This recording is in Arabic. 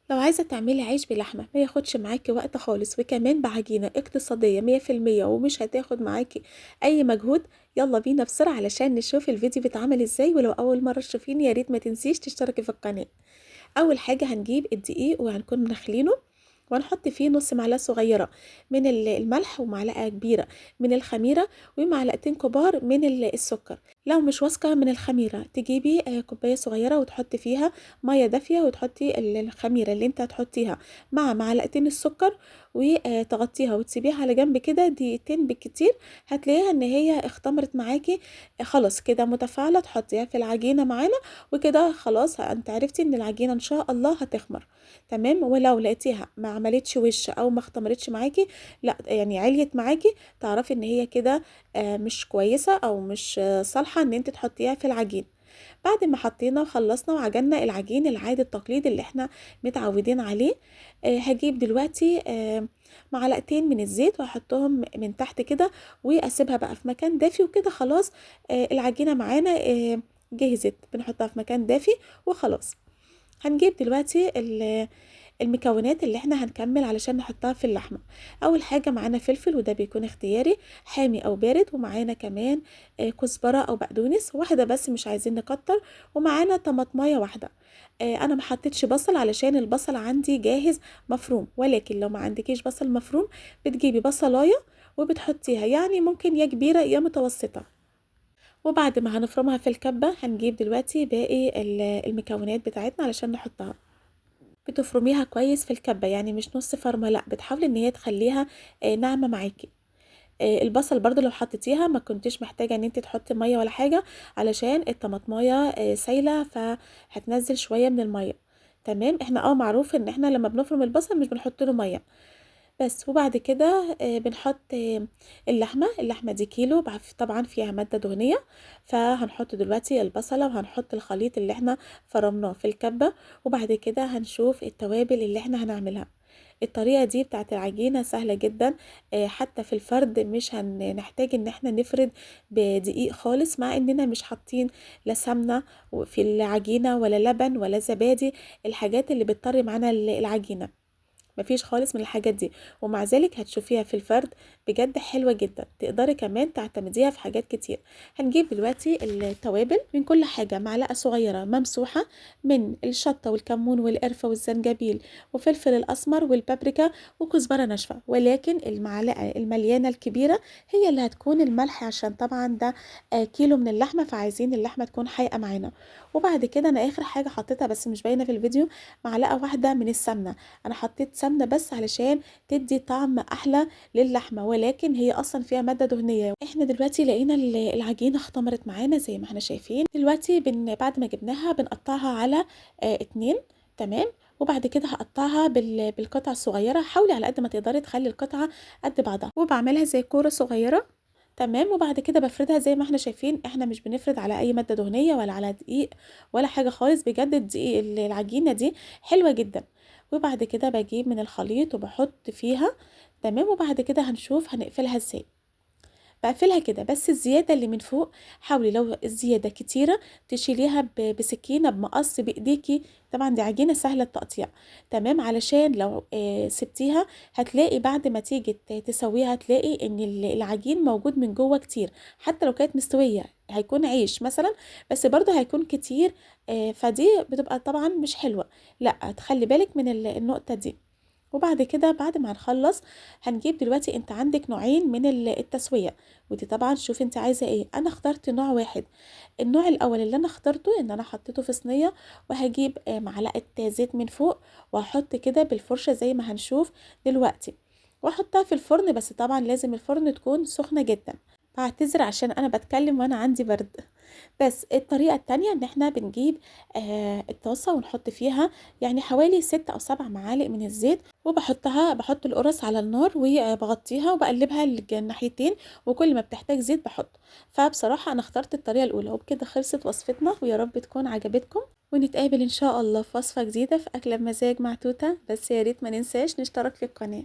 لو عايزة تعملي عيش بلحمة ما ياخدش معاكي وقت خالص وكمان بعجينة اقتصادية 100% ومش هتاخد معاكي أي مجهود، يلا بينا بسرعة علشان نشوف الفيديو بيتعمل ازاي. ولو أول مرة تشوفيني ياريت ما تنسيش تشتركي في القناة. أول حاجة هنجيب الدقيق وهنكون منخلينه وهنحط فيه نص معلقة صغيرة من الملح ومعلقة كبيرة من الخميرة ومعلقتين كبار من السكر. لو مش واثقة من الخميرة تجيبي كوباية صغيرة وتحطي فيها مية دافية وتحطي الخميرة اللي انت هتحطيها مع معلقتين السكر وتغطيها وتسيبيها على جنب كده دقيقتين بالكتير. هتلاقيها ان هي اختمرت معاكي خلاص كده متفاعلة، تحطيها في العجينة معانا وكده خلاص انت عرفتي ان العجينة ان شاء الله هتخمر. تمام. ولو لقيتيها ما عملتش وش او ما اختمرتش معاكي، لا يعني عليت معاكي، تعرفي ان هي كده مش كويسة او مش صالحة ان انت تحطيها في العجين. بعد ما حطينا وخلصنا وعجننا العجين العادي التقليدي اللي احنا متعودين عليه، هجيب دلوقتي معلقتين من الزيت واحطهم من تحت كده واسيبها بقى في مكان دافي وكده خلاص. العجينة معانا جهزت، بنحطها في مكان دافي وخلاص. هنجيب دلوقتي المكونات اللي احنا هنكمل علشان نحطها في اللحمة. اول حاجة معانا فلفل وده بيكون اختياري حامي او بارد، ومعانا كمان كزبرة او بقدونس واحدة بس مش عايزين نكتر، ومعانا طماطمايه واحدة. انا ما حطيتش بصل علشان البصل عندي جاهز مفروم، ولكن لو ما عندكيش بصل مفروم بتجيبي بصلايه وبتحطيها، يعني ممكن يا كبيرة يا متوسطة. وبعد ما هنفرمها في الكبة هنجيب دلوقتي باقي المكونات بتاعتنا علشان نحطها. بتفرميها كويس في الكبة، يعني مش نص فرمة، لا بتحاولي ان هي تخليها ناعمة معاكي. البصل برضو لو حطيتيها ما كنتيش محتاجة ان انت تحطي مية ولا حاجة علشان الطماطمايه سايلة فهتنزل شوية من المية. تمام. احنا معروف ان احنا لما بنفرم البصل مش بنحط له مية بس. وبعد كده بنحط اللحمة دي كيلو طبعا فيها مادة دهنية، فهنحط دلوقتي البصلة وهنحط الخليط اللي احنا فرمناه في الكبة. وبعد كده هنشوف التوابل اللي احنا هنعملها. الطريقة دي بتاعت العجينة سهلة جدا، حتى في الفرد مش هنحتاج ان احنا نفرد بدقيق خالص، مع اننا مش حاطين لا سمنة في العجينة ولا لبن ولا زبادي، الحاجات اللي بتطري معانا العجينة مفيش خالص من الحاجات دي. ومع ذلك هتشوفيها في الفرد بجد حلوة جدا، تقدري كمان تعتمديها في حاجات كتير. هنجيب دلوقتي التوابل من كل حاجة، معلقة صغيرة ممسوحة من الشطة والكمون والقرفة والزنجبيل وفلفل الأسمر والبابريكا وكزبرة ناشفة، ولكن المعلقة المليانة الكبيرة هي اللي هتكون الملح، عشان طبعا ده كيلو من اللحمة فعايزين اللحمة تكون حيقة معانا. وبعد كده أنا آخر حاجة حطيتها بس مش باينة في الفيديو، معلقة واحدة من السمنة. انا حطيت سمنه بس علشان تدي طعم احلى للحمه، ولكن هي اصلا فيها ماده دهنيه. احنا دلوقتي لقينا العجينه اختمرت معانا زي ما احنا شايفين. دلوقتي بعد ما جبناها بنقطعها على اتنين. تمام. وبعد كده هقطعها بالقطع الصغيره، حاولي على قد ما تقدري تخلي القطعه قد بعضها، وبعملها زي كوره صغيره. تمام. وبعد كده بفردها زي ما احنا شايفين، احنا مش بنفرد على اي ماده دهنيه ولا على دقيق ولا حاجه خالص، بجد الدقيق العجينه دي حلوه جدا. وبعد كده بجيب من الخليط وبحط فيها. تمام. وبعد كده هنشوف هنقفلها ازاي. بقفلها كده بس الزيادة اللي من فوق حاولي لو الزيادة كتيرة تشيليها بسكينة بمقص بإيديكي، طبعا دي عجينة سهلة التقطيع. تمام. علشان لو سبتيها هتلاقي بعد ما تيجي تسويها هتلاقي ان العجين موجود من جوه كتير، حتى لو كانت مستوية هيكون عيش مثلا بس برضه هيكون كتير. فدي بتبقى طبعا مش حلوة، لا تخلي بالك من النقطة دي. وبعد كده بعد ما هنخلص هنجيب دلوقتي، انت عندك نوعين من التسوية، ودي طبعا شوفي انت عايزة ايه. انا اخترت نوع واحد. النوع الاول اللي انا اخترته ان انا حطيته في صينية، وهجيب معلقة زيت من فوق وهحط كده بالفرشة زي ما هنشوف دلوقتي، واحطها في الفرن، بس طبعا لازم الفرن تكون سخنة جدا. بعتذر عشان انا بتكلم وانا عندي برد. بس الطريقة التانية ان احنا بنجيب الطاسة ونحط فيها يعني حوالي 6 أو 7 معالق من الزيت، بحط القرص على النار وبغطيها وبقلبها الناحيتين، وكل ما بتحتاج زيت بحط. فبصراحة انا اخترت الطريقة الاولى. وبكده خلصت وصفتنا، ويا رب تكون عجبتكم، ونتقابل ان شاء الله في وصفة جديدة في اكلة بمزاج مع توتة. بس يا ريت ما ننساش نشترك في القناة.